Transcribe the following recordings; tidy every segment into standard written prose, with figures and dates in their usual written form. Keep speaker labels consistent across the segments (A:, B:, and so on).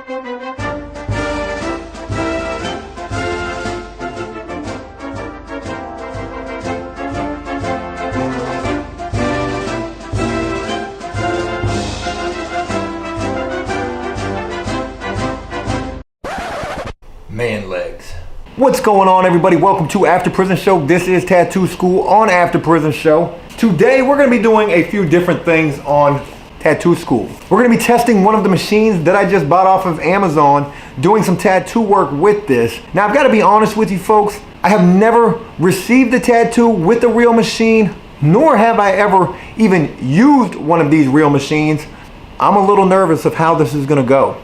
A: Man legs. What's going on, everybody? Welcome to After Prison Show. This is Tattoo School on After Prison Show. Today we're going to be doing a few different things on Tattoo School. We're going to be testing one of the machines that I just bought off of Amazon, doing some tattoo work with this. Now I've got to be honest with you folks, I have never received a tattoo with a real machine, nor have I ever even used one of these real machines. I'm a little nervous of how this is going to go.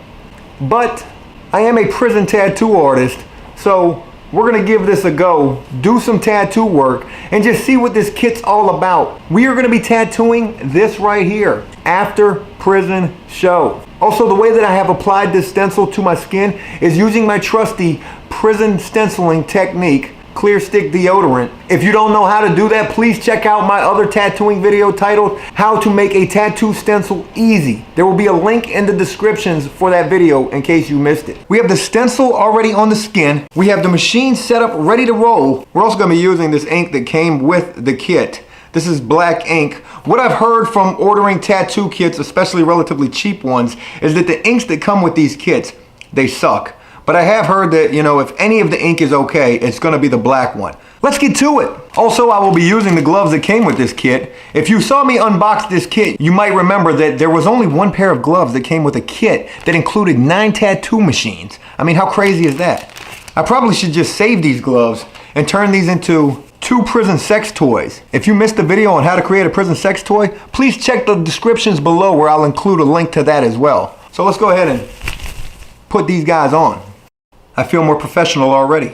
A: But I am a prison tattoo artist, so we're gonna give this a go, do some tattoo work, and just see what this kit's all about. We are gonna be tattooing this right here, After Prison Show. Also, the way that I have applied this stencil to my skin is using my trusty prison stenciling technique, clear stick deodorant. If you don't know how to do that, please check out my other tattooing video titled How to Make a Tattoo Stencil Easy. There will be a link in the descriptions for that video in case you missed it. We have the stencil already on the skin. We have the machine set up ready to roll. We're also going to be using this ink that came with the kit. This is black ink. What I've heard from ordering tattoo kits, especially relatively cheap ones, is that the inks that come with these kits, they suck. But I have heard that, if any of the ink is okay, it's gonna be the black one. Let's get to it. Also, I will be using the gloves that came with this kit. If you saw me unbox this kit, you might remember that there was only one pair of gloves that came with a kit that included 9 tattoo machines. I mean, how crazy is that? I probably should just save these gloves and turn these into 2 prison sex toys. If you missed the video on how to create a prison sex toy, please check the descriptions below where I'll include a link to that as well. So let's go ahead and put these guys on. I feel more professional already.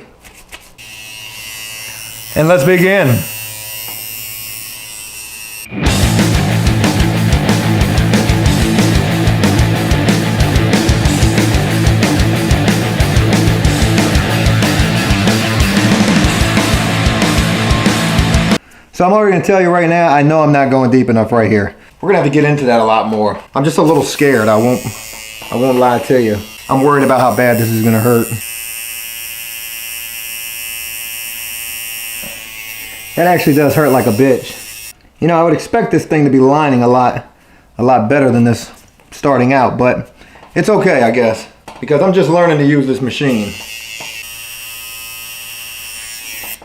A: And let's begin. So I'm already gonna tell you right now, I know I'm not going deep enough right here. We're gonna have to get into that a lot more. I'm just a little scared, I won't lie to you. I'm worried about how bad this is gonna hurt. That actually does hurt like a bitch. I would expect this thing to be lining a lot better than this starting out, but it's okay, I guess, because I'm just learning to use this machine.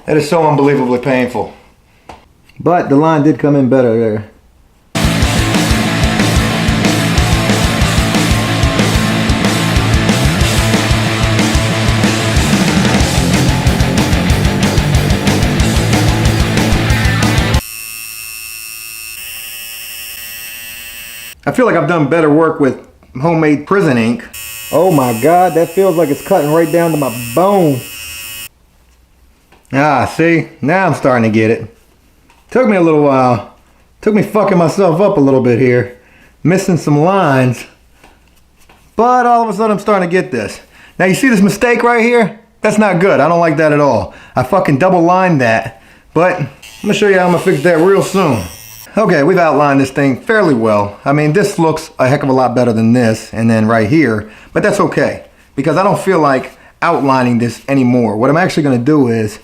A: That is so unbelievably painful. But the line did come in better there. I feel like I've done better work with homemade prison ink. Oh my God, that feels like it's cutting right down to my bone. Ah, see? Now I'm starting to get it. Took me a little while. Took me fucking myself up a little bit here. Missing some lines. But all of a sudden I'm starting to get this. Now you see this mistake right here? That's not good. I don't like that at all. I fucking double lined that. But I'm gonna show you how I'm gonna fix that real soon. Okay, we've outlined this thing fairly well. I mean, this looks a heck of a lot better than this, and then right here, but that's okay, because I don't feel like outlining this anymore. What I'm actually gonna do is,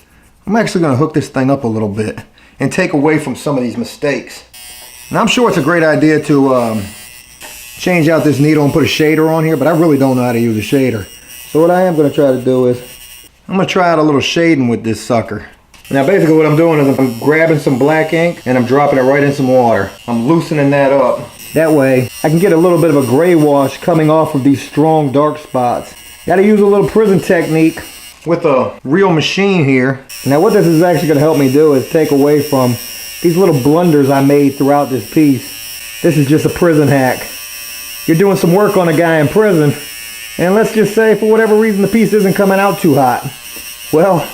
A: I'm actually gonna hook this thing up a little bit and take away from some of these mistakes. Now I'm sure it's a great idea to change out this needle and put a shader on here, but I really don't know how to use a shader. So what I am gonna try to do is, I'm gonna try out a little shading with this sucker. Now basically what I'm doing is I'm grabbing some black ink and I'm dropping it right in some water. I'm loosening that up. That way I can get a little bit of a gray wash coming off of these strong dark spots. Gotta use a little prison technique with a real machine here. Now what this is actually gonna help me do is take away from these little blunders I made throughout this piece. This is just a prison hack. You're doing some work on a guy in prison, and let's just say for whatever reason the piece isn't coming out too hot. Well,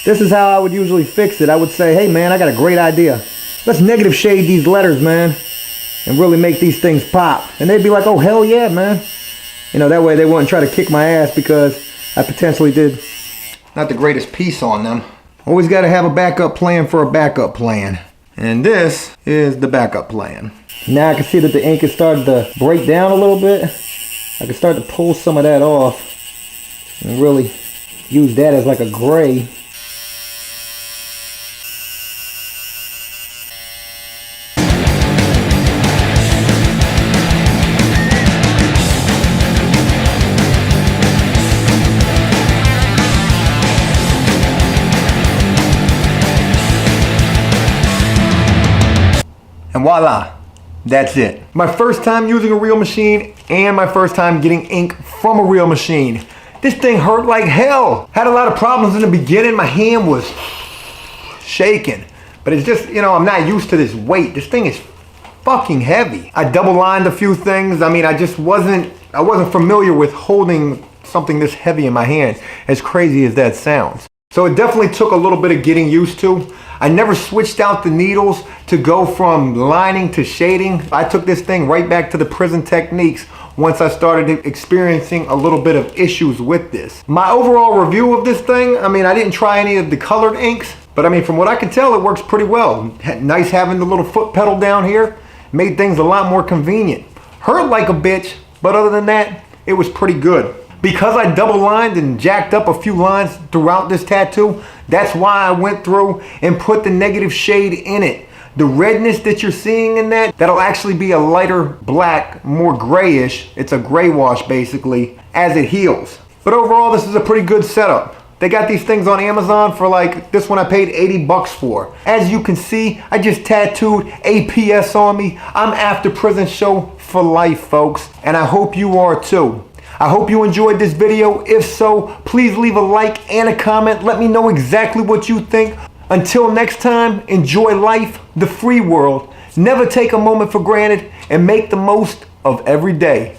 A: this is how I would usually fix it. I would say, hey man, I got a great idea. Let's negative shade these letters, man, and really make these things pop. And they'd be like, oh hell yeah, man. That way they wouldn't try to kick my ass because I potentially did not the greatest piece on them. Always got to have a backup plan for a backup plan. And this is the backup plan. Now I can see that the ink is starting to break down a little bit. I can start to pull some of that off and really use that as like a gray. And voila, that's it. My first time using a real machine and my first time getting ink from a real machine. This thing hurt like hell. Had a lot of problems in the beginning. My hand was shaking. But it's just, you know, I'm not used to this weight. This thing is fucking heavy. I double lined a few things. I mean, I wasn't familiar with holding something this heavy in my hand, as crazy as that sounds. So it definitely took a little bit of getting used to. I never switched out the needles to go from lining to shading. I took this thing right back to the prison techniques once I started experiencing a little bit of issues with this. My overall review of this thing, I mean, I didn't try any of the colored inks, but I mean, from what I can tell, it works pretty well. Nice having the little foot pedal down here. Made things a lot more convenient. Hurt like a bitch, but other than that, it was pretty good. Because I double lined and jacked up a few lines throughout this tattoo, that's why I went through and put the negative shade in it. The redness that you're seeing in that'll actually be a lighter black, more grayish. It's a gray wash basically as it heals. But overall, this is a pretty good setup. They got these things on Amazon for like, this one I paid 80 bucks for. As you can see, I just tattooed APS on me. I'm After Prison Show for life, folks. And I hope you are too. I hope you enjoyed this video. If so, please leave a like and a comment. Let me know exactly what you think. Until next time, enjoy life, the free world. Never take a moment for granted and make the most of every day.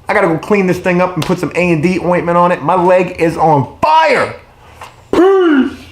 A: I gotta go clean this thing up and put some A&D ointment on it. My leg is on fire. Peace.